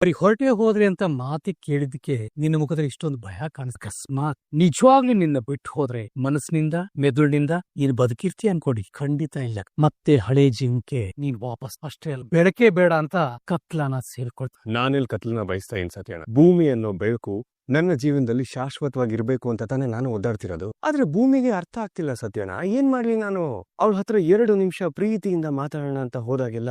ಬರೀ ಹೊರಟೆ ಹೋದ್ರಿ ಅಂತ ಮಾತಿ ಕೇಳಿದಕ್ಕೆ ನಿನ್ನ ಮುಖದಲ್ಲಿ ಇಷ್ಟೊಂದು ಭಯ ಅಕಸ್ಮಾತ್ ನಿಜವಾಗ್ಲೂ ನಿನ್ನ ಬಿಟ್ಟು ಹೋದ್ರೆ ಮನಸ್ಸಿನಿಂದ ಮೆದುಳಿನಿಂದ ನೀನ್ ಬದುಕಿರ್ತಿ ಅನ್ಕೊಡಿ, ಖಂಡಿತ ಇಲ್ಲ. ಮತ್ತೆ ಹಳೆ ಜೀವಕ್ಕೆ ನೀನ್ ವಾಪಸ್ ಅಷ್ಟೇ ಅಲ್ಲ, ಬೆಳಕೆ ಬೇಡ ಅಂತ ಕತ್ಲನ ಸೇರ್ಕೊಳ್ತ. ನಾನೆಲ್ಲಿ ಕತ್ಲನ್ನ ಬಯಸ್ತಾ ಇನ್ ಸತ್ಯಣ್ಣ. ಭೂಮಿ ಅನ್ನೋ ಬೆಳಕು ನನ್ನ ಜೀವನದಲ್ಲಿ ಶಾಶ್ವತವಾಗಿರ್ಬೇಕು ಅಂತ ತಾನೇ ನಾನು ಒದ್ದಾಡ್ತಿರೋದು. ಆದ್ರೆ ಭೂಮಿಗೆ ಅರ್ಥ ಆಗ್ತಿಲ್ಲ ಸತ್ಯಣ್ಣ. ಏನ್ ಮಾಡ್ಲಿ ನಾನು? ಅವಳ ಹತ್ರ 2 ನಿಮಿಷ ಪ್ರೀತಿಯಿಂದ ಮಾತಾಡೋಣ ಅಂತ ಹೋದಾಗೆಲ್ಲ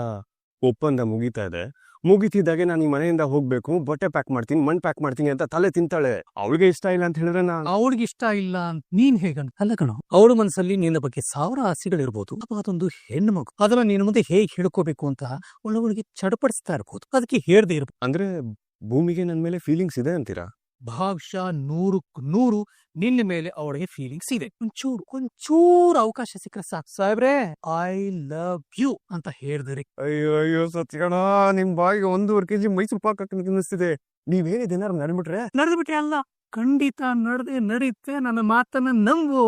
ಒಪ್ಪಂದ ಮುಗಿತಾ ಇದೆ. ಮುಗಿತಿದ್ದಾಗೆ ನಾನು ಈ ಮನೆಯಿಂದ ಹೋಗ್ಬೇಕು, ಬಟ್ಟೆ ಪ್ಯಾಕ್ ಮಾಡ್ತೀನಿ, ಮಣ್ ಪ್ಯಾಕ್ ಮಾಡ್ತೀನಿ ಅಂತ ತಲೆ ತಿಂತಾಳೆ. ಅವಳಿಗೆ ಇಷ್ಟ ಇಲ್ಲ ಅಂತ ಹೇಳಿದ್ರೆ ಅವಳಿಗೆ ಇಷ್ಟ ಇಲ್ಲ ಅಂತ ನೀನ್ ಹೇಗಂತ ಅಲ್ಲ ಕಣೋ. ಅವಳ ಮನಸ್ಸಲ್ಲಿ ನಿನ್ನ ಬಗ್ಗೆ 1000 ಆಸೆಗಳಿರ್ಬೋದು. ಅದೊಂದು ಹೆಣ್ಣು ಮಗು, ಅದನ್ನ ನಿನ್ನ ಮುಂದೆ ಹೇಗೆ ಹೇಳ್ಕೋಬೇಕು ಅಂತ ಒಳಗೊಳಗೆ ಚಡಪಡಿಸ್ತಾ ಇರ್ಬೋದು. ಅದಕ್ಕೆ ಹೇಳ್ದೆ ಇರ್ಬೋದು. ಅಂದ್ರೆ ಭೂಮಿಗೆ ನನ್ ಮೇಲೆ ಫೀಲಿಂಗ್ಸ್ ಇದೆ ಅಂತೀರಾ? ಭಾಗಶಃ 100% ನಿನ್ನ ಮೇಲೆ ಅವಳಿಗೆ ಫೀಲಿಂಗ್ಸ್ ಇದೆ. ಒಂಚೂರು ಅವಕಾಶ ಸಿಕ್ಕರೆ ಸಾಕು, ಸಾಹೇಬ್ರೆ ಐ ಲವ್ ಯು ಅಂತ ಹೇಳಿದ್ರಿ. ಅಯ್ಯೋ ಅಯ್ಯೋ ಸತ್ಯಣ್ಣ, ನಿಮ್ ಬಾಯಿಗೆ 1.5 kg ಮೈಸೂರು ಪಾಕ್ ಅನ್ನಿಸ್ತಿದೆ. ನೀವ್ ಹೇಳಿದ ಏನಾರು ನಡೆದ್ಬಿಟ್ರೆ ಅಲ್ಲ, ಖಂಡಿತ ನಡೆಯುತ್ತೆ. ನನ್ನ ಮಾತನ್ನ ನಂಬು.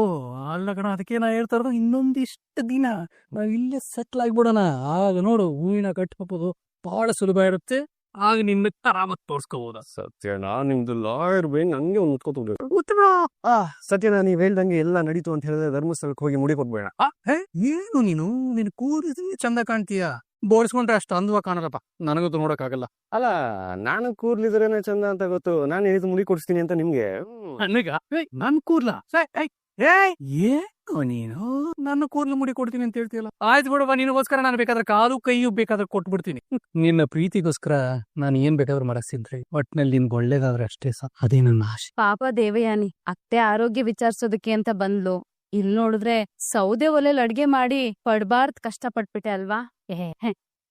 ಅಲ್ಲ ಕಣ, ಅದಕ್ಕೆ ನಾ ಹೇಳ್ತಾ ಇರೋದು ಇನ್ನೊಂದಿಷ್ಟು ದಿನ ನಾವ್ ಇಲ್ಲೇ ಸೆಟ್ಲ್ ಆಗ್ಬಿಡೋಣ. ಆಗ ನೋಡು, ಹೂವಿನ ಕಟ್ಟಬಹುದು ಬಹಳ ಸುಲಭ ಇರುತ್ತೆ. ಆಗ ನಿನ್ನ ಆರಾಮತ್ ತೋರ್ಸ್ಕೋಬಹುದ. ಸತ್ಯಣ್ಣ, ನಿಮ್ದು ಲಾಯರ್ ಬೇಂಗ್ ಹಂಗೆ ಸತ್ಯಣ್ಣ, ನೀವ್ ಹೇಳ್ದಂಗೆ ಎಲ್ಲ ನಡೀತು ಅಂತ ಹೇಳಿದ್ರೆ ಧರ್ಮಸ್ಥಳಕ್ಕೆ ಹೋಗಿ ಮುಡಿ ಕೊಟ್ಬೇಡ. ಏನು ನೀನು ಕೂರಿಸಿ ಚಂದ ಕಾಣ್ತೀಯ, ಬೋಳಿಸ್ಕೊಂಡ್ರೆ ಅಷ್ಟು ಅಂದವಾಗಿ ಕಾಣಲ್ಲಪ್ಪ. ನನಗಂತೂ ನೋಡಕ್ಕಾಗಲ್ಲ. ಅಲ್ಲ, ನಾನು ಕೂರ್ಲಿದ್ರೇನೆ ಚಂದ ಅಂತ ಗೊತ್ತು. ನಾನು ಹೇಳಿದ್ ಮುಡಿ ಕೊಡಿಸ್ತೀನಿ ಅಂತ ನಿಮ್ಗೆ. ನನ್ ಕೂರ್ಲ ನೀನು ನನ್ನ ಕೂರ್ಲು ಮುಡಿ ಕೊಡ್ತೀನಿ ಅಂತ ಹೇಳ್ತೀಯಲ್ಲ. ಆಯ್ತು ಬಿಡವಾ, ನಿನಗೋಸ್ಕರ ನಾನು ಬೇಕಾದ್ರೆ ಕಾಲು ಕೈಯು ಬೇಕಾದ್ರೆ ಕೊಟ್ಬಿಡ್ತೀನಿ. ನಿನ್ನ ಪ್ರೀತಿಗೋಸ್ಕರ ನಾನು ಏನ್ ಬೇಕಾದ್ರೂ ಮಾಡಕ್ ಸಿದ್ರಿ. ಒಟ್ನಲ್ಲಿ ನಿನ್ಗೆ ಒಳ್ಳೇದಾದ್ರೆ ಅಷ್ಟೇ ಸಾಕು, ಅದೇ ನನ್ನ ಆಶೆ. ಪಾಪ ದೇವಯಾನಿ ಅತ್ತೆ ಆರೋಗ್ಯ ವಿಚಾರಿಸೋದಕ್ಕೆ ಅಂತ ಬಂದ್ಲು. ಇಲ್ ನೋಡಿದ್ರೆ ಸೌದೆ ಒಲೆಲ್ ಅಡ್ಗೆ ಮಾಡಿ ಪಡ್ಬಾರ್ದ್ ಕಷ್ಟ ಪಟ್ಬಿಟ್ಟೆ ಅಲ್ವಾ.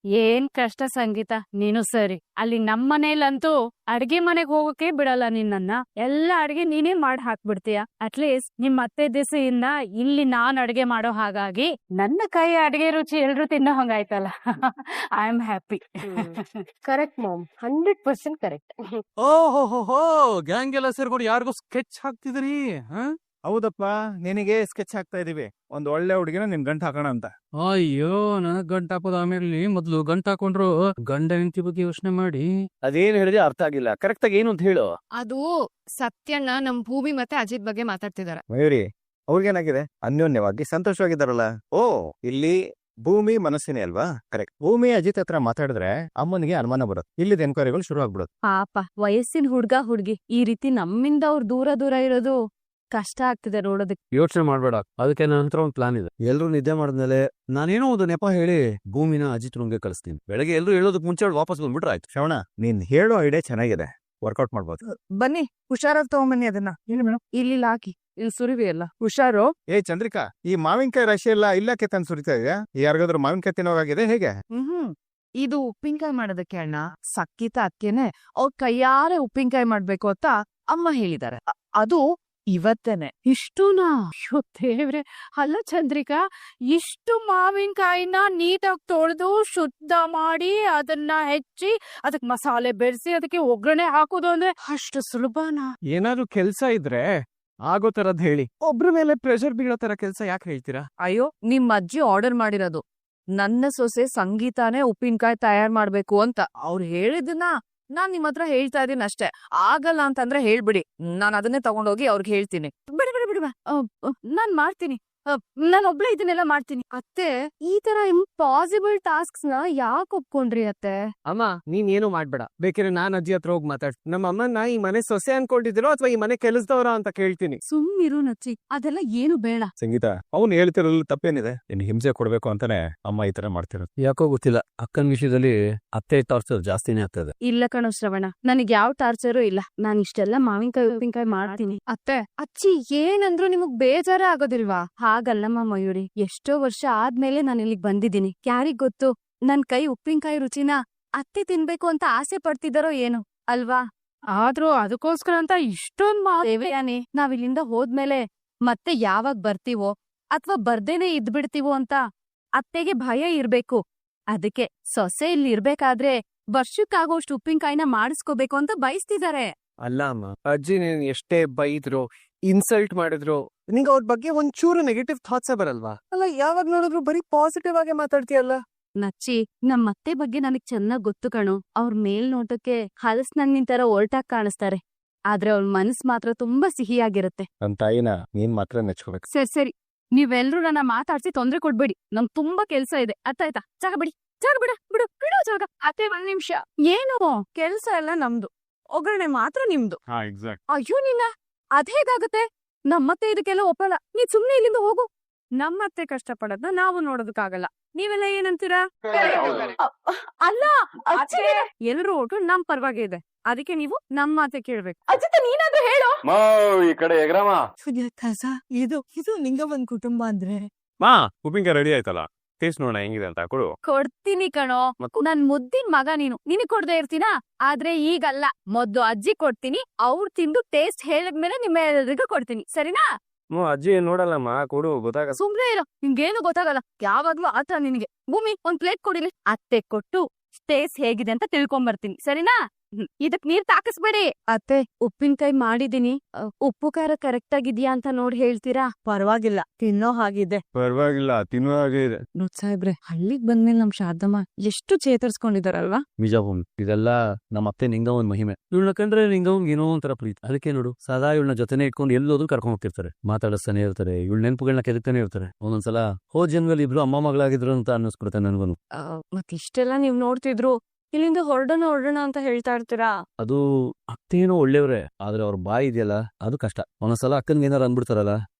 ಏನ್ ಕಷ್ಟ ಸಂಗೀತ, ನೀನು ಸರಿ. ಅಲ್ಲಿ ನಮ್ಮನೇಲಂತೂ ಅಡ್ಗೆ ಮನೆಗ್ ಹೋಗಕ್ಕೆ ಬಿಡಲ್ಲ ನಿನ್ನನ್ನ. ಎಲ್ಲ ಅಡ್ಗೆ ನೀನೇ ಮಾಡಿ ಹಾಕ್ಬಿಡ್ತೀಯ. ಅಟ್ಲೀಸ್ಟ್ ನಿಮ್ ಅತ್ತೆ ದಿಸೆಯಿಂದ ಇಲ್ಲಿ ನಾನ್ ಅಡ್ಗೆ ಮಾಡೋ ಹಾಗಾಗಿ ನನ್ನ ಕೈ ಅಡ್ಗೆ ರುಚಿ ಎಲ್ರು ತಿನ್ನೋ ಹಂಗಾಯ್ತಲ್ಲ. I am happy. Correct mom, 100% correct. ಓಹೋ, ಗ್ಯಾಂಗ್ ಎಲ್ಲ ಸೇರ್ಕೊಂಡು ಯಾರಿಗೂ ಸ್ಕೆಚ್ ಹಾಕ್ತಿದ್ರಿ? ಹೌದಪ್ಪ, ನಿನಗೆ ಸ್ಕೆಚ್ ಹಾಕ್ತಾ ಇದೀವಿ. ಒಂದ್ ಒಳ್ಳೆ ಹುಡುಗಿನ ನಿನ್ ಗಂಟ ಹಾಕೋಣ ಅಂತ. ಅಯ್ಯೋ, ನನಗ್ ಗಂಟ ಹಾಕೋದು ಆಮೇಲೆ, ಮೊದ್ಲು ಗಂಟ ಹಾಕೊಂಡ್ರು ಗಂಡ ಹೆಂಡತಿ ಬಗ್ಗೆ ಯೋಚನೆ ಮಾಡಿ. ಅದೇನ್ ಹೇಳಿದ್ರೆ ಅರ್ಥ ಆಗಿಲ್ಲ. ಕರೆಕ್ಟ್ ಆಗಿ ಏನು ಅಂತ ಹೇಳು. ಅದು ಸತ್ಯಣ್ಣ ನಮ್ ಭೂಮಿ ಮತ್ತೆ ಅಜಿತ್ ಬಗ್ಗೆ ಮಾತಾಡ್ತಿದಾರೆ. ಮಯೂರಿ, ಅವ್ರಿಗೇನಾಗಿದೆ? ಅನ್ಯೋನ್ಯವಾಗಿ ಸಂತೋಷವಾಗಿದ್ದಾರಲ್ಲ. ಓ, ಇಲ್ಲಿ ಭೂಮಿ ಮನಸ್ಸಿನೇ ಅಲ್ವಾ? ಕರೆಕ್ಟ್. ಭೂಮಿ ಅಜಿತ್ ಹತ್ರ ಮಾತಾಡಿದ್ರೆ ಅಮ್ಮನಿಗೆ ಅನುಮಾನ ಬರುತ್ತೆ. ಇಲ್ಲಿದ ಎನ್ಕ್ವೈರಿಗಳು ಶುರು ಆಗ್ಬಿಡುತ್ತೆ. ಪಾಪ ವಯಸ್ಸಿನ ಹುಡ್ಗಿ ಈ ರೀತಿ ನಮ್ಮಿಂದ ಅವ್ರು ದೂರ ಇರೋದು ಕಷ್ಟ ಆಗ್ತಿದೆ ನೋಡೋದಕ್ಕೆ. ಯೋಚನೆ ಮಾಡ್ಬೇಡ, ಅದಕ್ಕೆ ನನ್ನ ಹತ್ರ ಒಂದು ಪ್ಲಾನ್ ಇದೆ. ಎಲ್ರು ನಿದ್ದೆ ಮಾಡಿದ್ಮೇಲೆ ನಾನೇನೋ ಒಂದು ನೆಪ ಹೇಳಿ ಭೂಮಿನ ಅಜಿತ್ ರೂಮ್ಗೆ ಕಳಿಸ್ತೀನಿ. ಬೆಳಗ್ಗೆ ಎಲ್ರು ಹೇಳೋದಕ್ ಮುಂಚೆ ವಾಪಸ್ ಬಂದ್ಬಿಟ್ರೆ ಆಯ್ತು. ಶ್ರವಣ, ನೀನ್ ಹೇಳೋ ಐಡಿಯಾ ಚೆನ್ನಾಗಿದೆ, ವರ್ಕೌಟ್ ಮಾಡ್ಬೋದು. ಬನ್ನಿ, ಹುಷಾರಾಗಿ ತಗೊಂಬನ್ನಿ ಅದನ್ನ. ಇಲ್ಲಿ ಹಾಕಿ, ಇಲ್ಲಿ ಸುರಿವಿ ಎಲ್ಲ ಹುಷಾರು. ಚಂದ್ರಿಕಾ, ಈ ಮಾವಿನಕಾಯಿ ರಾಶಿ ಎಲ್ಲ ಇಲ್ಲಕ್ಕೆ ತಂದು ಸುರಿತಾ ಇದೆಯಾ? ಯಾರಿಗಾದ್ರೂ ಮಾವಿನಕಾಯಿ ತಿನ್ನೋವಾಗಿದೆ ಹೇಗೆ? ಇದು ಉಪ್ಪಿನಕಾಯಿ ಮಾಡೋದಕ್ಕೆ ಅಣ್ಣ. ಸಕ್ಕಿತ ಅಕ್ಕೇನೆ ಅವ್ರ ಕೈಯಾರೆ ಉಪ್ಪಿನಕಾಯಿ ಮಾಡ್ಬೇಕು ಅಂತ ಅಮ್ಮ ಹೇಳಿದ್ದಾರೆ. ಅದು ಇವತ್ತೇನೆ. ಇಷ್ಟುನಾ? ದೇವ್ರೆ, ಅಲ್ಲ ಚಂದ್ರಿಕಾ, ಇಷ್ಟು ಮಾವಿನಕಾಯಿನ ನೀಟಾಗಿ ತೊಳೆದು ಶುದ್ಧ ಮಾಡಿ ಅದನ್ನ ಹೆಚ್ಚಿ ಅದಕ್ ಮಸಾಲೆ ಬೆರೆಸಿ ಅದಕ್ಕೆ ಒಗ್ಗರಣೆ ಹಾಕೋದು ಅಂದ್ರೆ ಅಷ್ಟು ಸುಲಭನಾ? ಏನಾದ್ರು ಕೆಲ್ಸ ಇದ್ರೆ ಆಗೋ ತರದ್ ಹೇಳಿ. ಒಬ್ರ ಮೇಲೆ ಪ್ರೆಷರ್ ಬೀಳೋ ತರ ಕೆಲ್ಸ ಯಾಕೆ ಹೇಳ್ತೀರಾ? ಅಯ್ಯೋ, ನಿಮ್ ಅಜ್ಜಿ ಆರ್ಡರ್ ಮಾಡಿರೋದು ನನ್ನ ಸೊಸೆ ಸಂಗೀತಾನೇ ಉಪ್ಪಿನಕಾಯಿ ತಯಾರ್ ಮಾಡ್ಬೇಕು ಅಂತ. ಅವ್ರು ಹೇಳಿದ್ದನ್ನ ನಾನ್ ನಿಮ್ ಹತ್ರ ಹೇಳ್ತಾ ಇದೀನಿ ಅಷ್ಟೇ. ಆಗಲ್ಲ ಅಂತಂದ್ರೆ ಹೇಳ್ಬಿಡಿ, ನಾನ್ ಅದನ್ನೇ ತಗೊಂಡೋಗಿ ಅವ್ರಿಗೆ ಹೇಳ್ತೀನಿ. ಬಿಡಿ, ನಾನ್ ಮಾಡ್ತೀನಿ. ನಾನು ಒಬ್ಳೆ ಇದನ್ನೆಲ್ಲ ಮಾಡ್ತೀನಿ. ಅತ್ತೆ, ಈ ತರ ಇಂಪಾಸಿಬಲ್ ಟಾಸ್ಕ್ಸ್ ನ ಯಾಕೆ ಒಪ್ಕೊಂಡ್ರಿ ಅತ್ತೆ? ಅಮ್ಮ, ನೀನ್ ಏನು ಮಾಡ್ಬೇಡ. ಬೇಕಿದ್ರೆ ನಾನ್ ಅಜ್ಜಿ ಹತ್ರ ಹೋಗಿ ಮಾತಾಡ್. ನಮ್ಮ ಅಮ್ಮನ ಈ ಮನೆ ಸೊಸೆ ಅನ್ಕೊಂಡಿದಿರೋ ಅಥವಾ ಈ ಮನೆ ಕೆಲಸದವರ ಅಂತ ಕೇಳ್ತೀನಿ. ಸುಮ್ಮಿರು ನಚ್ಚಿ, ಅದೆಲ್ಲ ಏನು ಬೇಡ. ಸಂಗೀತ, ಅವ್ನು ಹೇಳ್ತಿರಲ್ಲ ತಪ್ಪೇನಿದೆ? ನಿನ್ ಹಿಂಸೆ ಕೊಡ್ಬೇಕು ಅಂತಾನೆ ಅಮ್ಮ ಈ ತರ ಮಾಡ್ತಿರೋದು. ಯಾಕೋ ಗೊತ್ತಿಲ್ಲ, ಅಕ್ಕನ ವಿಷಯದಲ್ಲಿ ಅತ್ತೆ ಟಾರ್ಚರ್ ಜಾಸ್ತಿನೇ ಆಗ್ತದೆ. ಇಲ್ಲ ಕಣೋ ಶ್ರವಣ, ನನಗ್ ಯಾವ ಟಾರ್ಚರು ಇಲ್ಲ. ನಾನ್ ಇಷ್ಟೆಲ್ಲ ಮಾವಿನಕಾಯಿ ಉಪ್ಪಿನಕಾಯಿ ಮಾಡ್ತೀನಿ. ಅತ್ತೆ, ಅಚ್ಚಿ ಏನಂದ್ರು ನಿಮಗ್ ಬೇಜಾರ ಆಗೋದಿಲ್ವಾ? ಹಾಗಲ್ಲಮ್ಮ ಮಯೂರಿ, ಎಷ್ಟೋ ವರ್ಷ ಆದ್ಮೇಲೆ ನಾನು ಇಲ್ಲಿಗೆ ಬಂದಿದ್ದೀನಿ. ಯಾರಿಗ್ ಗೊತ್ತು, ನನ್ ಕೈ ಉಪ್ಪಿನಕಾಯಿ ರುಚಿನ ಅತ್ತೆ ತಿನ್ಬೇಕು ಅಂತ ಆಸೆ ಪಡ್ತಿದ್ದಾರೋ ಏನು, ಅಲ್ವಾ? ಆದ್ರೂ ಅದಕ್ಕೋಸ್ಕರ ಅಂತ ಇಷ್ಟೊಂದ್ ದೇವಯಾನಿ, ನಾವಿಲ್ಲಿಂದ ಹೋದ್ಮೇಲೆ ಮತ್ತೆ ಯಾವಾಗ ಬರ್ತೀವೋ ಅಥವಾ ಬರ್ದೇನೆ ಇದ್ಬಿಡ್ತೀವೋ ಅಂತ ಅತ್ತೆಗೆ ಭಯ ಇರ್ಬೇಕು. ಅದಕ್ಕೆ ಸೊಸೆ ಇಲ್ಲಿ ಇರ್ಬೇಕಾದ್ರೆ ವರ್ಷಕ್ಕಾಗೋಷ್ಟು ಉಪ್ಪಿನಕಾಯಿನ ಮಾಡಿಸ್ಕೋಬೇಕು ಅಂತ ಬಯಸ್ತಿದ್ದಾರೆ. ಅಲ್ಲ ಅಮ್ಮ, ಅಜ್ಜಿ ನೀನ್ ಎಷ್ಟೇ ಬೈದ್ರು ಇನ್ಸಲ್ಟ್ ಮಾಡಿದ್ರು ನಿಂಗೆ ಅವ್ರ ಬಗ್ಗೆ ಒಂಚೂರು ನೆಗೆಟಿವ್ ಥಾಟ್ಸೇ ಬರಲ್ವಾ? ಅಲ್ಲ, ಯಾವಾಗ ನೋಡಿದ್ರು ಬರೀ ಪಾಸಿಟಿವ್ ಆಗಿ ಮಾತಾಡ್ತೀಯಲ್ಲ. ನಚ್ಚಿ ನಮ್ಮತ್ತೆ ಬಗ್ಗೆ ನನಗ್ ಚೆನ್ನಾಗ್ ಗೊತ್ತು ಕಣು. ಅವ್ರ ಮೇಲ್ನೋಟಕ್ಕೆ ಹಲಸ್ನನ್ನಿನ್ ತರ ಒರಟಾಗ್ ಕಾಣಿಸ್ತಾರೆ, ಆದ್ರೆ ಅವ್ರ ಮನಸ್ ಮಾತ್ರ ತುಂಬಾ ಸಿಹಿಯಾಗಿರುತ್ತೆ. ನಮ್ ತಾಯಿನ ನೀನ್ ಮಾತ್ರ ಮೆಚ್ಕೋಬೇಕು. ಸರಿ ನೀವೆಲ್ರೂ ನನ್ನ ಮಾತಾಡ್ಸಿ ತೊಂದ್ರೆ ಕೊಡ್ಬೇಡಿ, ನಂಗ್ ತುಂಬಾ ಕೆಲ್ಸ ಇದೆ, ಅರ್ಥ ಆಯ್ತಾ? ಜಾಗ ಬಿಡಿ, ಜಾಗ ಬಿಡು ಜಾಗ. ಅತ್ತೆ 1 ನಿಮಿಷ. ಏನು ಕೆಲ್ಸ ಎಲ್ಲ ನಮ್ದು, ಒಗ್ಗರಣೆ ಮಾತ್ರ ನಿಮ್ದು. ಹಾ ಎಕ್ಸಾಕ್ಟ್. ಅಯ್ಯೋ ನಿನ್ನ, ಅದ್ ಹೇಗಾಗತ್ತೆ? ನಮ್ಮತ್ತೆ ಇದಕ್ಕೆಲ್ಲ ಒಪ್ಪಲ್ಲ, ನೀ ಸುಮ್ನೆ ಇಲ್ಲಿಂದ ಹೋಗು. ನಮ್ಮತ್ತೆ ಕಷ್ಟಪಡೋದ್ನ ನಾವು ನೋಡೋದಕ್ಕಾಗಲ್ಲ, ನೀವೆಲ್ಲ ಏನಂತೀರಾ? ಅಲ್ಲ ಎಲ್ರು ಒಟ್ಟು ನಮ್ ಪರವಾಗಿ ಇದೆ, ಅದಕ್ಕೆ ನೀವು ನಮ್ ಮಾತೆ ಕೇಳ್ಬೇಕು. ಅಜಿತ ನೀನಾದ್ರೂ ಹೇಳು. ಈ ಕಡೆ ಎಗ್ರಾಮ. ಇದು ನಿಂಗವನ್ ಕುಟುಂಬ ಅಂದ್ರೆ ಮಾ ಉಪ್ಪಿನಕಾಯಿ ರೆಡಿ ಆಯ್ತಲ್ಲ, ಟೇಸ್ಟ್ ನೋಡೋಣ ಹೆಂಗಿದೆ ಅಂತ ಕೊಡು. ಕೊಡ್ತೀನಿ ಕಣೋ, ನನ್ ಮುದ್ದಿನ ಮಗ ನೀನು, ನಿನಗ್ ಕೊಡ್ದೆ ಇರ್ತೀನಾ? ಆದ್ರೆ ಈಗಲ್ಲ, ಮೊದ್ಲು ಅಜ್ಜಿ ಕೊಡ್ತೀನಿ, ಅವ್ರು ತಿಂದು ಟೇಸ್ಟ್ ಹೇಳಿದ್ಮೇಲೆ ನಿಮ್ಮೆಲ್ಲರಿಗೂ ಕೊಡ್ತೀನಿ, ಸರಿನಾ? ಅಜ್ಜಿ ನೋಡಲ್ಲಮ್ಮ, ಕೊಡು, ಗೊತ್ತಾಗ. ಸುಮ್ನೆ ಇರೋ, ನಿಮ್ಗೇನು ಗೊತ್ತಾಗಲ್ಲ, ಯಾವಾಗ್ಲೂ ಆತ ನಿನಗೆ. ಭೂಮಿ, ಒಂದ್ ಪ್ಲೇಟ್ ಕೊಡಿಲಿ. ಅತ್ತೆ ಕೊಟ್ಟು ಟೇಸ್ಟ್ ಹೇಗಿದೆ ಅಂತ ತಿಳ್ಕೊಂಬರ್ತೀನಿ, ಸರಿನಾ? ಇದಕ್ ನೀರ್ ತಾಕಿಸ್ಬೇಡಿ. ಅತ್ತೆ, ಉಪ್ಪಿನಕಾಯಿ ಮಾಡಿದೀನಿ, ಉಪ್ಪು ಖಾರ ಕರೆಕ್ಟ್ ಆಗಿದ್ಯಾ ಅಂತ ನೋಡಿ ಹೇಳ್ತೀರಾ? ಪರವಾಗಿಲ್ಲ, ತಿನ್ನೋ ಹಾಗಿದೆ. ಪರವಾಗಿಲ್ಲ, ತಿನ್ನುವ ಹಾಗೆ ಇದೆ. ಸಾಹೇಬ್ರೆ, ಹಳ್ಳಿಗ್ ಬಂದ್ಮೇಲೆ ನಮ್ ಶಾರದಮ್ಮ ಎಷ್ಟು ಚೇತರಿಸ್ಕೊಂಡಿದಾರಲ್ವಾ? ನಿಜ ಭೂಮಿ, ಇದೆಲ್ಲ ನಮ್ಮ ಅತ್ತೆ ನಿಂಗವನ್ ಮಹಿಮೆ. ಇವಳನ್ನ ಕಂಡ್ರೆ ನಿಂಗವನ್ಗೆ ಏನೋ ಒಂಥರ ಪ್ರೀತಿ. ಅದಕ್ಕೆ ನೋಡು, ಸದಾ ಇವಳನ್ನ ಜೊತೆನೆ ಇಟ್ಕೊಂಡು ಎಲ್ಲೋದ್ರು ಕರ್ಕೊಂಡ್ ಹೋಗ್ತಿರ್ತಾರೆ, ಮಾತಾಡಿಸ್ತಾನೆ ಇರ್ತಾರೆ, ಇವಳ ನೆನಪುಗಳನ್ನ ಕೆದಕ್ತಾನೆ ಇರ್ತಾರೆ. ಒಂದೊಂದ್ಸಲ ಹೋದ್ ಜನ್ಮಲ್ಲಿ ಇಬ್ರು ಅಮ್ಮ ಮಗಳಾಗಿದ್ರು ಅಂತ ಅನ್ನಿಸ್ಬಿಡುತ್ತೆ ನನ್ಗೂನು. ಮತ್ ಇಷ್ಟೆಲ್ಲ ನೀವ್ ನೋಡ್ತಿದ್ರು, ಇಲ್ಲಿಂದ ಹೊರಡೋಣ ಅಂತ ಹೇಳ್ತಾ ಇರ್ತೀರಾ? ಅದು ಅತ್ತೇನೋ ಒಳ್ಳೆಯವ್ರೆ, ಆದ್ರೆ ಅವ್ರ ಬಾಯಿ ಇದೆಯಲ್ಲ ಅದು ಕಷ್ಟ. ಒಂದೊಂದ್ಸಲ ಅಕ್ಕನ್ಗೆ ಏನಾರು ಅಂದ್ಬಿಡ್ತಾರಲ್ಲ,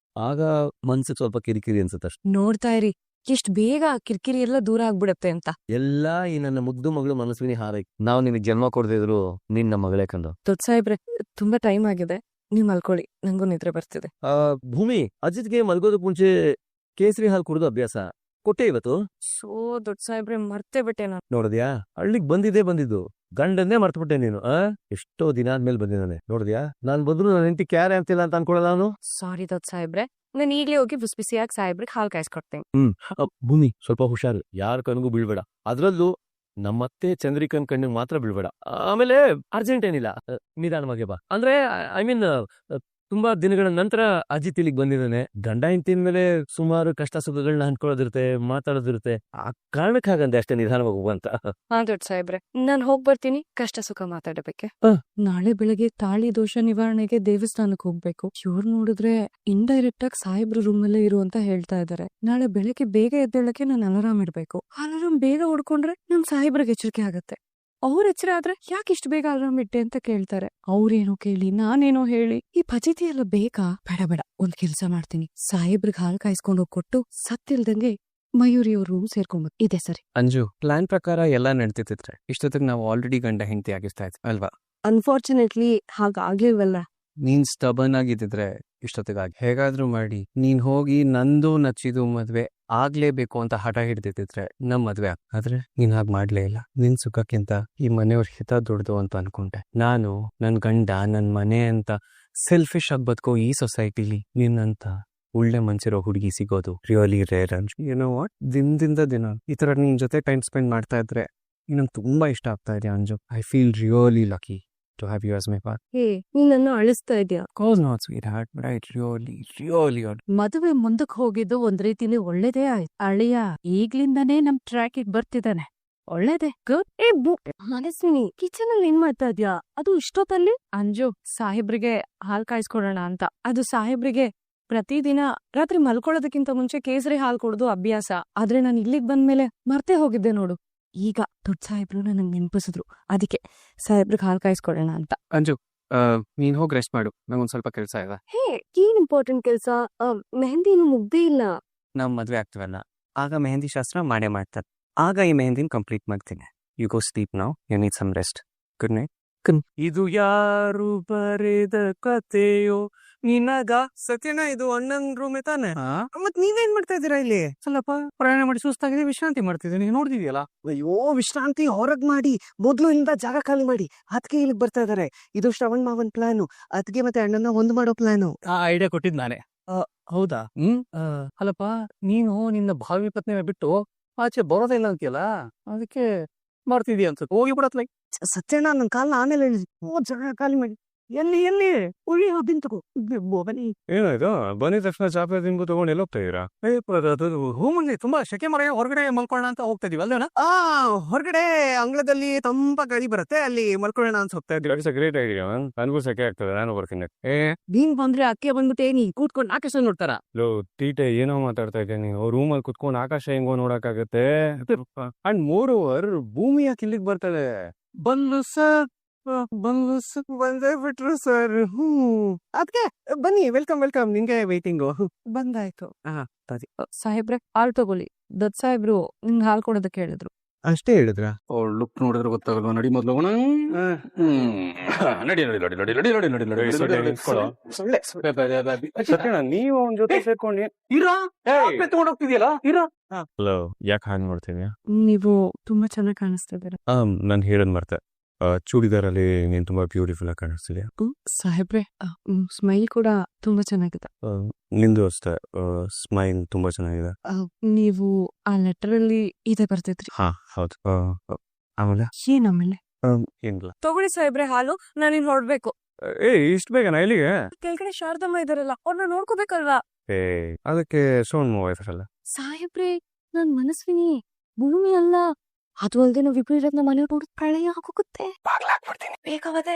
ಆಗ ಮನ್ಸಿಗೆ ಸ್ವಲ್ಪ ಕಿರಿಕಿರಿ ಅನ್ಸುತ್ತೆ ಅಷ್ಟೆ. ನೋಡ್ತಾ ಇರಿ, ಎಷ್ಟ್ ಬೇಗ ಕಿರಿಕಿರಿ ಎಲ್ಲ ದೂರ ಆಗ್ಬಿಡತ್ತೆ ಅಂತ. ಎಲ್ಲ ಈ ನನ್ನ ಮುದ್ದು ಮಗಳು ಮನಸ್ವಿನಿ ಹಾರೈಕೆ. ನಾವು ನಿನಗೆ ಜನ್ಮ ಕೊಡ್ದಿದ್ರು ನೀನ್ ನಮ್ಮ ಮಗಳೇ ಕಂಡು. ದೊಡ್ಡ ಸಾಹೇಬ್ರೆ, ತುಂಬಾ ಟೈಮ್ ಆಗಿದೆ, ನೀವ್ ಮಲ್ಕೊಳ್ಳಿ, ನಂಗೂ ನಿದ್ರೆ ಬರ್ತಿದೆ. ಭೂಮಿ, ಅಜಿತ್ಗೆ ಮಲ್ಗೋದಕ್ ಮುಂಚೆ ಕೇಸರಿ ಹಾಲು ಕುಡಿದು ಅಭ್ಯಾಸ ಕೊಟ್ಟೆ ಇವತ್ತು. ದೊಡ್ಡ ಸಾಹೇಬ್ರೆ, ಮರ್ತೇ ಬಿಟ್ಟೆ ನಾನು. ನೋಡಿದ್ಯಾ, ಹಳ್ಳಿಗ್ ಬಂದಿದ್ದು ಗಂಡನ್ನೇ ಮರ್ತ್ಬಿಟ್ಟೆ ನೀನು. ಎಷ್ಟೋ ದಿನ ಆದ್ಮೇಲೆ ಬಂದಿದ್ದಾನೆ, ನೋಡಿದ್ಯಾ? ನಾನ್ ಬಂದ್ರು ನನ್ನ ಹೆಂಡತಿ ಕ್ಯಾರೆ ಅಂತಿಲ್ಲ ಅಂತ ಅನ್ಕೊಳ್ಳಲ್ಲ ನಾನು. ಸಾರಿ ದೊಡ್ಡ ಸಾಹೇಬ್ರೆ, ನಾನು ಈಗ್ಲೇ ಹೋಗಿ ಬಿಸಿಯಾಗಿ ಸಾಹೇಬ್ರಿಗೆ ಹಾಲು ಕಾಯಿಸ್ಕೊಡ್ತೀನಿ. ಭೂಮಿ, ಸ್ವಲ್ಪ ಹುಷಾರು, ಯಾರ ಕಣ್ಗೂ ಬೀಳ್ಬೇಡ. ಅದ್ರಲ್ಲೂ ನಮ್ಮತ್ತೆ ಚಂದ್ರಿಕನ್ ಕಣ್ಣಿಗೆ ಮಾತ್ರ ಬೀಳ್ಬೇಡ. ಆಮೇಲೆ ಅರ್ಜೆಂಟ್ ಏನಿಲ್ಲ, ನಿಧಾನವಾಗಿ ಬಾ. ಅಂದ್ರೆ ಐ ಮೀನ್ ತುಂಬಾ ದಿನಗಳ ನಂತರ ಅಜಿತ್ ಇಲ್ಲಿಗೆ ಬಂದಿದ್ದಾನೆ. ಗಂಡ ಹೆಂಡತಿನ ಮೇಲೆ ಸುಮಾರು ಕಷ್ಟ ಸುಖಗಳನ್ನ ಹಂಚ್ಕೊಳ್ಳೋದಿರುತ್ತೆ, ಮಾತಾಡೋದಿರುತ್ತೆ. ಆ ಕಾರಣಕ್ಕೆ ಹಾಗಂದೆ ಅಷ್ಟೇ, ನಿಧಾನವಾಗಿ ಹೋಗುವಂತ. ಹಾ ದೊಡ್ಡ ಸಾಹೇಬ್ರೆ, ನಾನ್ ಹೋಗ್ ಬರ್ತೀನಿ, ಕಷ್ಟ ಸುಖ ಮಾತಾಡಬೇಕೆ. ನಾಳೆ ಬೆಳಗ್ಗೆ ತಾಳಿ ದೋಷ ನಿವಾರಣೆಗೆ ದೇವಸ್ಥಾನಕ್ಕೆ ಹೋಗ್ಬೇಕು. ಇವ್ರು ನೋಡಿದ್ರೆ ಇಂಡೈರೆಕ್ಟ್ ಆಗಿ ಸಾಹೇಬ್ರ ರೂಮ್ ಅಲ್ಲೇ ಇರು ಅಂತ ಹೇಳ್ತಾ ಇದಾರೆ. ನಾಳೆ ಬೆಳಗ್ಗೆ ಬೇಗ ಎದ್ದೇಳಕ್ಕೆ ನಾನು ಅಲಾರಾಮ್ ಇಡ್ಬೇಕು. ಅಲಾರಾಮ್ ಬೇಗ ಹೊಡ್ಕೊಂಡ್ರೆ ನಮ್ ಸಾಹೇಬ್ರಿಗೆ ಎಚ್ಚರಿಕೆ ಆಗತ್ತೆ. ಅವ್ರ ಎಚ್ಚರ ಆದ್ರೆ ಯಾಕೆ ಇಷ್ಟು ಬೇಗ ಅಲಾರಾಮ್ ಇಟ್ಟೆ ಅಂತ ಕೇಳ್ತಾರೆ. ಅವ್ರೇನೋ ಕೇಳಿ ನಾನೇನೋ ಹೇಳಿ ಈ ಫಜಿತಿ ಎಲ್ಲ ಬೇಕಾ? ಬೇಡ, ಒಂದ್ ಕೆಲ್ಸ ಮಾಡ್ತೀನಿ, ಸಾಹೇಬ್ರಿಗೆ ಹಾಲು ಕಾಯಿಸ್ಕೊಂಡು ಹೋಗಿ ಕೊಟ್ಟು ಸತ್ತಿಲ್ದಂಗೆ ಮಯೂರಿ ಅವ್ರ ರೂಮ್ ಸೇರ್ಕೊಂಡ್ಬ. ಇದೆ ಸರಿ. ಅಂಜು, ಪ್ಲಾನ್ ಪ್ರಕಾರ ಎಲ್ಲ ನಡ್ತಿದ್ರೆ ಇಷ್ಟೊತ್ತಿಗೆ ನಾವು ಆಲ್ರೆಡಿ ಗಂಡ ಹೆಂಡತಿ ಆಗಿಸ್ತಾ ಇದ್ವಿ ಅಲ್ವಾ? ಅನ್ಫಾರ್ಚುನೇಟ್ಲಿ ಹಾಗಾಗ್ಲಿಲ್ವಲ್ಲ. ನೀನ್ ಸ್ಟಬನ್ ಆಗಿದ್ದಿದ್ರೆ ಇಷ್ಟೊತ್ತಿಗಾಗಿ ಹೇಗಾದ್ರೂ ಮಾಡಿ ನೀನ್ ಹೋಗಿ ನಂದು ನಚ್ಚಿದು ಮದ್ವೆ ಆಗ್ಲೇಬೇಕು ಅಂತ ಹಠ ಹಿಡ್ದಿದ್ರೆ ನಮ್ ಮದ್ವೆ ಆದ್ರೆ ನೀನ್ ಹಾಗೆ ಮಾಡ್ಲೇ ಇಲ್ಲ. ನಿನ್ ಸುಖಕ್ಕಿಂತ ಈ ಮನೆಯವ್ರ ಹಿತ ದೊಡ್ಡದು ಅಂತ ಅನ್ಕೊಂಡೆ. ನಾನು, ನನ್ ಗಂಡ, ನನ್ ಮನೆ ಅಂತ ಸೆಲ್ಫಿಶ್ ಆಗಿ ಬದುಕೋ ಈ ಸೊಸೈಟಿಲಿ ನಿನ್ನಂತ ಒಳ್ಳೆ ಮನ್ಸಿರೋ ಹುಡುಗಿ ಸಿಗೋದು ರಿಯಲಿ ರೇರ್. ಏನೋ ವಾಟ್, ದಿನದಿಂದ ದಿನ ಈ ತರ ನಿನ್ ಜೊತೆ ಟೈಮ್ ಸ್ಪೆಂಡ್ ಮಾಡ್ತಾ ಇದ್ರೆ ನಂಗೆ ತುಂಬಾ ಇಷ್ಟ ಆಗ್ತಾ ಇದೆ Anju. I feel really lucky to have you as my partner. ಹೇ, ನೀನ್ ನನ್ನ ಅಳಿಸ್ತಾ ಇದ್ಯಾ? Of course not, sweetheart, but I really ಮದುವೆ ಮುಂದಕ್ಕೆ ಹೋಗಿದ್ದು ಒಂದ್ ರೀತಿಲಿ ಒಳ್ಳೇದೇ ಆಯ್ತು. ಅಳಿಯ ಈಗ್ಲಿಂದಾನೇ ನಮ್ ಟ್ರ್ಯಾಕ್ ಬರ್ತಿದ್ದಾನೆ, ಒಳ್ಳೇದೇ. ಗುಡ್. ಮನಸ್ವಿನಿ, ಕಿಚನ್ ಅಲ್ಲಿ ಏನ್ ಮಾಡ್ತಾ ಇದ್ಯಾ? ಅದು ಇಷ್ಟೊತ್ತಲ್ಲಿ? ಅಂಜು, ಸಾಹೇಬ್ರಿಗೆ ಹಾಲು ಕಾಯಿಸ್ಕೊಡೋಣ ಅಂತ. ಅದು ಸಾಹೇಬ್ರಿಗೆ ಪ್ರತಿದಿನ ರಾತ್ರಿ ಮಲ್ಕೊಳ್ಳೋದಕ್ಕಿಂತ ಮುಂಚೆ ಕೇಸರಿ ಹಾಲು ಕುಡ್ದು ಅಭ್ಯಾಸ. ಆದ್ರೆ ನಾನು ಇಲ್ಲಿಗ್ ಬಂದ್ಮೇಲೆ ಮರ್ತೇ ಹೋಗಿದ್ದೆ ನೋಡು. ಈಗ ದೊಡ್ಡ ಸಾಹೇಬ್ರು ನನಗೆ ನೆನಪಿಸಿದ್ರು, ಅದಕ್ಕೆ ಸಾಹೇಬ್ರಿಗೆ ಹಾಲು ಕಾಯಿಸ್ಕೊಡೋಣ ಅಂತ. ಅಂಜು, ನೀನ್ ಹೋಗಿ ರೆಸ್ಟ್ ಮಾಡು, ನಂಗೊಂದ್ ಸ್ವಲ್ಪ ಕೆಲಸ ಇದೆ. ಹೇ, ಏನ್ ಇಂಪಾರ್ಟೆಂಟ್ ಕೆಲ್ಸ? ಮೆಹಂದಿ ಇನ್ನು ಮುಗ್ದೇ ಇಲ್ಲ. ನಾವ್ ಮದ್ವೆ ಆಗ್ತೀವಲ್ಲ, ಆಗ ಮೆಹಂದಿ ಶಾಸ್ತ್ರ ಮಾಡೇ ಮಾಡ್ತಾರೆ. ಆಗ ಈ ಮೆಹಂದಿನ ಕಂಪ್ಲೀಟ್ ಮಾಡ್ತೀನಿ. You go sleep now, you need some rest. Good night. ಇದು ಯಾರು ಬರೆದ ಕತೆಯೋ ನಿನಗ? ಸತ್ಯನ, ಇದು ಅಣ್ಣನ್ ರೂಮೇ ತಾನೆ? ಮತ್ ನೀವೇನ್ ಮಾಡ್ತಾ ಇದ್ದೀರಾ ಇಲ್ಲಿ? ಸ್ವಲ್ಪ ಪ್ರಯಾಣ ಮಾಡಿ ಸುಸ್ತಾಗಿದೆ, ವಿಶ್ರಾಂತಿ ಮಾಡ್ತಿದ್ದೀನಿ, ನೋಡ್ತಿದ್ಯಲ್ಲ. ಅಯ್ಯೋ, ವಿಶ್ರಾಂತಿ ಹೊರಗ್ ಮಾಡಿ, ಮೊದ್ಲು ಇಲ್ಲಿಂದ ಜಾಗ ಖಾಲಿ ಮಾಡಿ. ಅದಕ್ಕೆ ಇಲ್ಲಿಗೆ ಬರ್ತಾ ಇದಾರೆ. ಇದು ಶ್ರವಣ್ ಮಾವನ್ ಪ್ಲಾನು, ಅದಕ್ಕೆ ಮತ್ತೆ ಅಣ್ಣನ ಒಂದು ಮಾಡೋ ಪ್ಲಾನು. ಆ ಐಡಿಯಾ ಕೊಟ್ಟಿದ್ ನಾನೇ. ಹೌದಾ? ಅಲ್ಲಪ್ಪ, ನೀನು ನಿನ್ನ ಭಾವಿ ಪತ್ನಿ ಬಿಟ್ಟು ಆಚೆ ಬರೋದೇ ಇಲ್ಲ ಅಂತೀಯಲ್ಲ, ಅದಕ್ಕೆ ಮಾಡ್ತಿದೀಯ ಅನ್ಸುತ್ತೆ. ಹೋಗಿ ಬಿಡತ್ಲ. ಸತ್ಯಣ್ಣ, ನನ್ನ ಕಾಲ್ನ ಆಮೇಲೆ ಜಾಗ ಖಾಲಿ ಮಾಡಿ. ಎಲ್ಲಿ ಉಳಿ ಬಿಂತು ಬನ್ನಿ. ಏನಾಯ್ತು ಬಂದಿದ ತಕ್ಷಣ ಚಾಪೆ ತಿನ್ಬು ತಗೊಂಡು ಎಲ್ಲೋಗ್ತಾ ಇದೀರಾ? ರೂಮಲ್ಲಿ ತುಂಬಾ ಶೆಕೆ ಮರ ಹೊರಗಡೆ ಮಲ್ಕೊಳ್ಳೋಣ ಅಂತ ಹೋಗ್ತಾ ಇದೀವಿ ಅಲ್ಲೇನಾ? ಹೊರಗಡೆ ಅಂಗಳದಲ್ಲಿ ತಂಪ ಗಾಳಿ ಬರುತ್ತೆ, ಅಲ್ಲಿ ಮಲ್ಕೊಳ್ಳೋಣ ಅಂತ ಹೋಗ್ತಾ ಇದ್ವಿ. It's a great idea. ನನಗೂ ಸೆಕೆ ಆಗ್ತದೆ, ನಾನು ಬರ್ತೀನಿ. ನೀನ್ ಬಂದ್ರೆ ಅಕ್ಕೆ ಬಂದ್ಬಿಟ್ಟೆ ನೀ ಕೂತ್ಕೊಂಡು ಆಕಾಶ ನೋಡ್ತಾರ. ಲೋ ತೀಟೆ ಏನೋ ಮಾತಾಡ್ತಾ ಇದ್ದೆ ನೀನು. ರೂಮಲ್ಲಿ ಕುತ್ಕೊಂಡು ಆಕಾಶ ಹೆಂಗೋ ನೋಡಕ್ಕಾಗತ್ತೆ. ಅಂಡ್ ಮೋರ್ ಓವರ್ ಭೂಮಿ ಯಾಕೆ ಇಲ್ಲಿಗೆ ಬರ್ತದೆ? ಬಂದೇ ಬಿಟ್ರು ಸರ್. ಅದಕ್ಕೆ ಬನ್ನಿ, ವೆಲ್ಕಮ್ ನಿಂಗೆ ವೈಟಿಂಗು. ಬಂದಾಯ್ತು. ಸಾಹೇಬ್ರೆ ಹಾಲ್ ತಗೊಳ್ಳಿ. ದತ್ ಸಾಹೇಬ್ರು ನಿಂಗ್ ಹಾಲ್ ಕೊಡೋದಕ್ಕೆ ಹೇಳಿದ್ರು. ಅಷ್ಟೇ ಹೇಳಿದ್ರ? ಲುಕ್ ನೋಡಿದ್ರೆ ಗೊತ್ತಾಗಲ್ವಾ? ನಡಿ ಮೊದ್ಲು ಹೋಗೋಣ. ನಡಿ. ಸತ್ಯಣ್ಣ, ನೀವು ಅವನ ಜೊತೆ ಸೇರ್ಕೊಂಡು ತಗೊಂಡೋಗ್ತಿದ್ಯಲ್ಲ ಇರಾ? ಹಲೋ, ಯಾಕೆ ಹಾಗೆ ನೋಡ್ತೀನಿ? ನೀವು ತುಂಬಾ ಚೆನ್ನಾಗಿ ಕಾಣಿಸ್ತಿದ್ದೀರ. ನಾನು ಹೇಳೋದ್ ಮರ್ತೆ. ಚೂಡಿದಾರಲ್ಲಿ ನೀನ್ ತುಂಬಾ ಬ್ಯೂಟಿಫುಲ್ ಆಗಿ ಕಾಣಿಸ್ತಿದ್ಯಾ. ಸಾಹೇಬ್ರೆ ಸ್ಮೈಲ್ ಕೂಡ ತುಂಬಾ ಚೆನ್ನಾಗಿದೆ. ನಿಂದು ಅಷ್ಟೇ, ಸ್ಮೈಲ್ ತುಂಬಾ ಚೆನ್ನಾಗಿದೆ. ನೀವು ಆ ಲೆಟರ್ ಅಲ್ಲಿ ಇದೇ ಬರ್ತಿದ್ರಿ. ಹಾ ಹೌದು. ಆಮೇಲೆ ಏನಮೇಲೆ ಏನಿಲ್ಲ. ತಗೊಳ್ಳಿ ಸಾಹೇಬ್ರೆ ಹಾಲು, ನಾನು ಇಲ್ಲಿ ಹೊರಡ್ಬೇಕು. ಇಷ್ಟು ಬೇಗನಾ ಇಲ್ಲಿಗೆ? ಕೆಳಗಡೆ ಶಾರದಮ್ಮ ಇದಾರಲ್ಲ, ಅವ್ರನ್ನ ನೋಡ್ಕೋಬೇಕಲ್ವಾ? ಅದಕ್ಕೆ ಸೌಂಡ್ ಮೂವ್ ಆಯ್ತಲ್ಲ. ಸಾಹೇಬ್ರೆ, ನಾನ್ ಮನಸ್ವಿನಿ, ಭೂಮಿ ಅಲ್ಲ. ಅದು ಅಲ್ದೆ ನಾವು ಇಬ್ರು ಇರೋದ್ ಮನೆ ನೋಡಿದ್ ಪ್ರಳಯ ಆಗೋಗುತ್ತೆ. ಬೇಕಾವದೆ.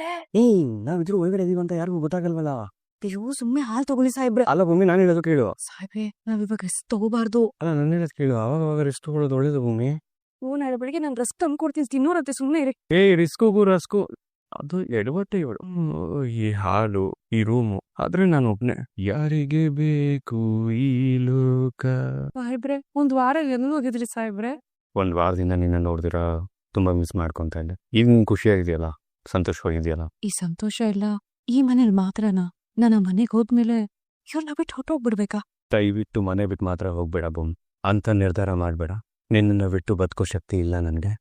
ನಾವಿದ್ರು ಒಳಗಡೆ ಇದೀವಿ ಅಂತ ಯಾರಿಗೂ ಗೊತ್ತಾಗಲ್ವಲ್ಲ. ಅಯ್ಯೋ, ಸುಮ್ನೆ ಹಾಲ್ ತಗೊಳ್ಳಿ ಸಾಹೇಬ್ರೆ. ಅಲ್ಲ ಭೂಮಿ, ನಾನು ಹೇಳೋದು ಕೇಳು. ಸಾಹೇಬ್ರೆ ನಾವಿವಾಗ ರೆಸ್ಟ್ ತಗೋಬಾರ್ದು. ಅಲ್ಲ, ನಾನು ಹೇಳೋದು ಕೇಳು. ಅವಾಗ ರೆಸ್ಟ್ ತಗೊಳ್ಳೋದು ಒಳ್ಳೇದು ಭೂಮಿ. ನಾಳೆ ಬೆಳಿಗ್ಗೆ ನಾನು ರೆಸ್ಟ್ ತಂದ್ಕೊಡ್ತೀನಿ, ತಿನ್ನೋರತ್ತೆ ಸುಮ್ನೆ ಇರಿ. ರಿಸ್ಕು ರಸ್ಕು ಅದು ಎಡವಟ್ಟೆ ಇವಳು. ಈ ಹಾಲು, ಈ ರೂಮು, ಆದ್ರೆ ನಾನು ಒಬ್ನೇ. ಯಾರಿಗೆ ಬೇಕು ಈ ಲೋಕ? ಸಾಹೇಬ್ರೆ ಒಂದ್ ವಾರ ಎಲ್ಲೂ ಹೋಗಿದ್ರಿ ಸಾಹೇಬ್ರೆ? ಒಂದ್ ವಾರದಿಂದ ನಿನ್ನ ನೋಡಿದಿರ ತುಂಬಾ ಮಿಸ್ ಮಾಡ್ಕೊಂತ ಇದ್ದೆ. ಈಗ ನಿನ್ ಖುಷಿಯಾಗಿದೆಯಲ್ಲ, ಸಂತೋಷವಾಗಿದೆಯಲ್ಲ? ಈ ಸಂತೋಷ ಎಲ್ಲ ಈ ಮನೇಲಿ ಮಾತ್ರನಾ? ನನ್ನ ಮನೆಗೆ ಹೋದ್ಮೇಲೆ ಇವ್ರನ್ನ ಬಿಟ್ಟು ಹೊಟ್ಟೋಗ್ಬಿಡ್ಬೇಕಾ? ದಯವಿಟ್ಟು ಮನೆ ಬಿಟ್ಟು ಮಾತ್ರ ಹೋಗ್ಬೇಡ ಬೊಮ್ ಅಂತ ನಿರ್ಧಾರ ಮಾಡ್ಬೇಡ. ನಿನ್ನನ್ನು ಬಿಟ್ಟು ಬದುಕೋ ಶಕ್ತಿ ಇಲ್ಲ ನನ್ಗೆ.